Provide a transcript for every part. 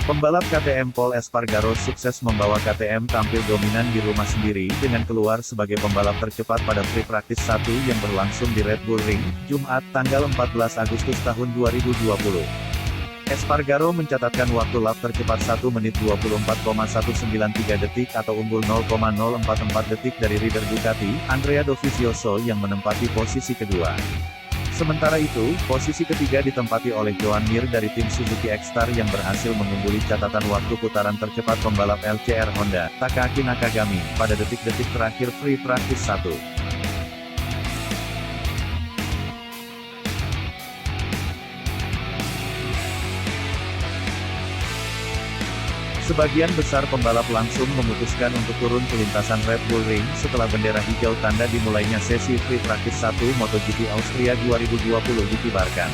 Pembalap KTM Pol Espargaro sukses membawa KTM tampil dominan di rumah sendiri dengan keluar sebagai pembalap tercepat pada Free Practice 1 yang berlangsung di Red Bull Ring, Jumat, tanggal 14 Agustus tahun 2020. Espargaro mencatatkan waktu lap tercepat 1 menit 24,193 detik atau unggul 0,044 detik dari rider Ducati, Andrea Dovizioso yang menempati posisi kedua. Sementara itu, posisi ketiga ditempati oleh Joan Mir dari tim Suzuki X-Star yang berhasil mengungguli catatan waktu putaran tercepat pembalap LCR Honda, Takaki Nakagami, pada detik-detik terakhir Free Practice 1. Sebagian besar pembalap langsung memutuskan untuk turun ke lintasan Red Bull Ring setelah bendera hijau tanda dimulainya sesi Free Practice 1 MotoGP Austria 2020 dikibarkan.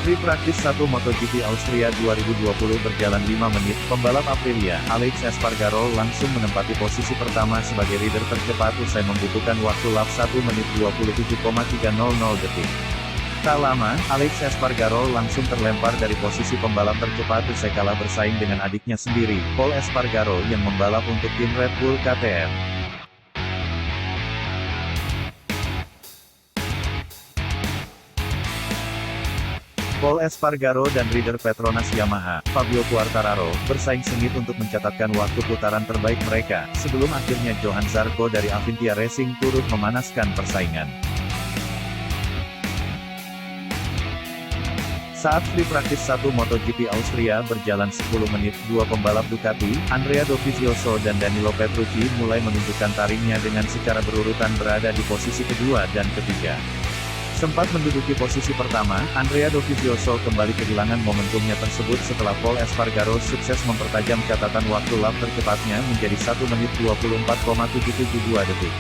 Free Practice 1 MotoGP Austria 2020 berjalan 5 menit, pembalap Aprilia, Alex Espargaro langsung menempati posisi pertama sebagai rider tercepat usai membutuhkan waktu lap 1 menit 27,300 detik. Tak lama, Alex Espargaro langsung terlempar dari posisi pembalap tercepat usai kalah bersaing dengan adiknya sendiri, Pol Espargaro yang membalap untuk tim Red Bull KTM. Pol Espargaro dan rider Petronas Yamaha, Fabio Quartararo, bersaing sengit untuk mencatatkan waktu putaran terbaik mereka, sebelum akhirnya Johan Zarco dari Avintia Racing turut memanaskan persaingan. Saat Free Practice 1 MotoGP Austria berjalan 10 menit, dua pembalap Ducati, Andrea Dovizioso dan Danilo Petrucci mulai menunjukkan taringnya dengan secara berurutan berada di posisi kedua dan ketiga. Sempat menduduki posisi pertama, Andrea Dovizioso kembali kehilangan momentumnya tersebut setelah Pol Espargaro sukses mempertajam catatan waktu lap tercepatnya menjadi 1 menit 24,772 detik.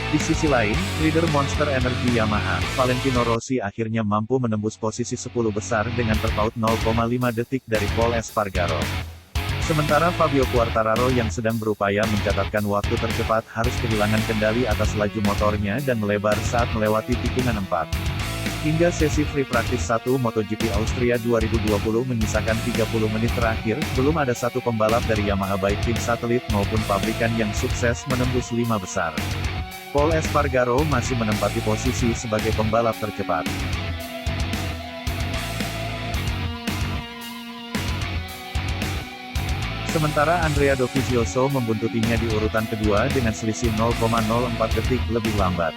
Di sisi lain, rider Monster Energy Yamaha, Valentino Rossi akhirnya mampu menembus posisi 10 besar dengan terpaut 0,5 detik dari Pol Espargaro. Sementara Fabio Quartararo yang sedang berupaya mencatatkan waktu tercepat harus kehilangan kendali atas laju motornya dan melebar saat melewati tikungan 4. Hingga sesi Free Practice 1 MotoGP Austria 2020 menyisakan 30 menit terakhir, belum ada satu pembalap dari Yamaha baik tim satelit maupun pabrikan yang sukses menembus 5 besar. Pol Espargaro masih menempati posisi sebagai pembalap tercepat. Sementara Andrea Dovizioso membuntutinya di urutan kedua dengan selisih 0,04 detik lebih lambat.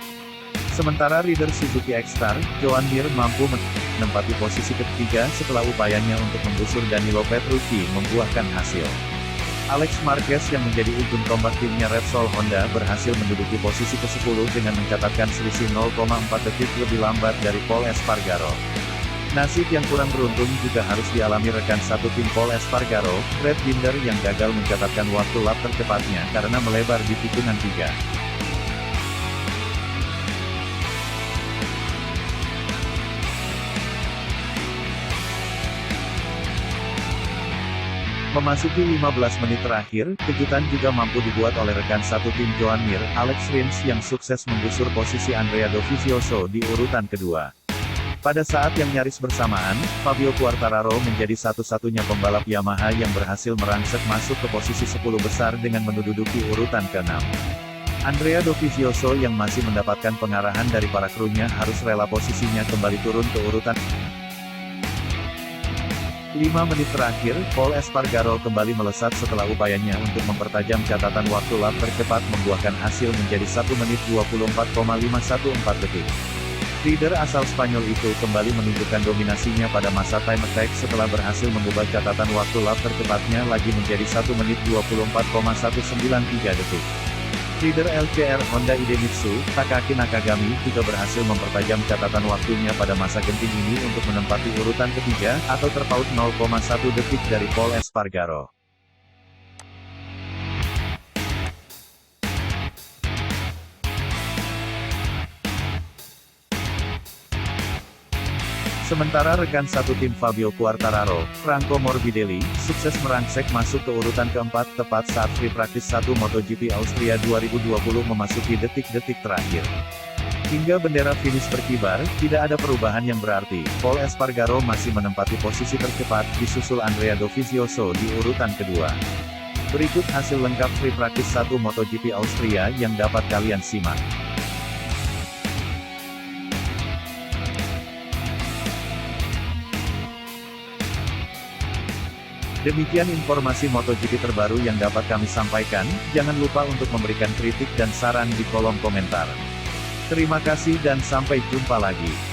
Sementara rider Suzuki X-Star, Joan Mir mampu menempati posisi ketiga setelah upayanya untuk menggusur Danilo Petrucci membuahkan hasil. Alex Marquez yang menjadi ujung tombak timnya Repsol Honda berhasil menduduki posisi ke-10 dengan mencatatkan selisih 0,4 detik lebih lambat dari Pol Espargaro. Nasib yang kurang beruntung juga harus dialami rekan satu tim Pol Espargaro, Brad Binder yang gagal mencatatkan waktu lap tercepatnya karena melebar di tikungan 3. Memasuki 15 menit terakhir, kejutan juga mampu dibuat oleh rekan satu tim Joan Mir, Alex Rins yang sukses menggusur posisi Andrea Dovizioso di urutan kedua. Pada saat yang nyaris bersamaan, Fabio Quartararo menjadi satu-satunya pembalap Yamaha yang berhasil merangsek masuk ke posisi 10 besar dengan menduduki urutan ke-6. Andrea Dovizioso yang masih mendapatkan pengarahan dari para krunya harus rela posisinya kembali turun ke urutan 5 menit terakhir, Pol Espargaro kembali melesat setelah upayanya untuk mempertajam catatan waktu lap tercepat membuahkan hasil menjadi 1 menit 24,514 detik. Rider asal Spanyol itu kembali menunjukkan dominasinya pada masa time attack setelah berhasil mengubah catatan waktu lap tercepatnya lagi menjadi 1 menit 24,193 detik. Rider LCR Honda Idemitsu, Takaki Nakagami, juga berhasil mempertajam catatan waktunya pada masa genting ini untuk menempati urutan ketiga, atau terpaut 0,1 detik dari Pol Espargaro. Sementara rekan satu tim Fabio Quartararo, Franco Morbidelli, sukses merangsek masuk ke urutan keempat tepat saat free practice 1 MotoGP Austria 2020 memasuki detik-detik terakhir. Hingga bendera finish berkibar, tidak ada perubahan yang berarti. Pol Espargaro masih menempati posisi tercepat, disusul Andrea Dovizioso di urutan kedua. Berikut hasil lengkap free practice 1 MotoGP Austria yang dapat kalian simak. Demikian informasi MotoGP terbaru yang dapat kami sampaikan, jangan lupa untuk memberikan kritik dan saran di kolom komentar. Terima kasih dan sampai jumpa lagi.